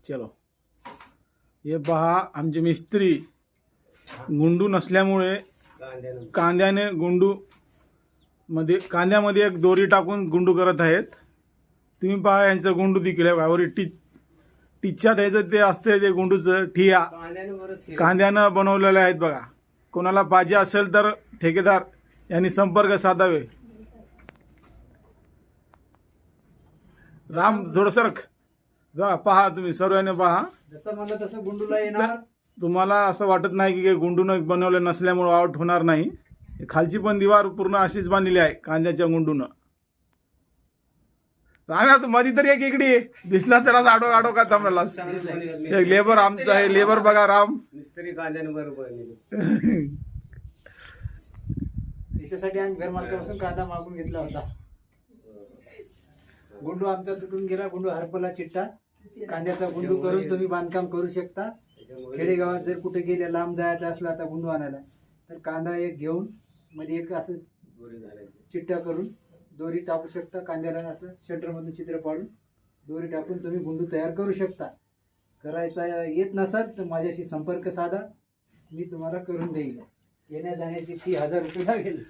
चलो हे पहा आमचे मिस्त्री गुंडू नसल्यामुळे कांद्याने कांद्यामध्ये एक दोरी टाकून गुंडू करत आहेत. तुम्ही पहा यांचं गुंडू तिकडे वावरी टिच्च्या द्यायचं ते असते ते गुंडूचं ठिया कांद्यानं बनवलेले आहेत बघा. कोणाला पाहिजे असेल तर ठेकेदार यांनी संपर्क साधावे. राम थोडं पहा तुम्ही सर्वांनी पहा. जसं म्हणलं तसं गुंडूला येणार. तुम्हाला असं वाटत नाही की गुंडूनं बनवलं नसल्यामुळे आउट होणार नाही. खालची पण दिवार पूर्ण अशीच बांधलेली आहे कांद्याच्या गुंडूनं. राम्या तू मध्ये तरी एक इकडे दिसला तर आडो आडो का थांबला. एक लेबर आमचा आहे लेबर बघा राम मिस्त्री कांद्याने बरोबर याच्यासाठी आम्ही घरमालकापासून कांदा मागून घेतला होता. गुंडू आमचा तुटून गेला. गुंडू हरपला चिट्टा. कांद्याचा गुंडू करून तुम्ही बांधकाम करू शकता. खेडेगावात जर कुठे गेले लांब जायचं असला आता गुंडू आणायला तर कांदा एक घेऊन मध्ये एक असं चिट्टा करून दोरी टाकू शकता. कांद्याला असं शटरमधून चित्र पाडून दोरी टाकून तुम्ही गुंडू तयार करू शकता. करायचा येत नसाल तर माझ्याशी संपर्क साधा. मी तुम्हाला करून देईल. येण्या जाण्याची फी 1000 रुपये लागेल.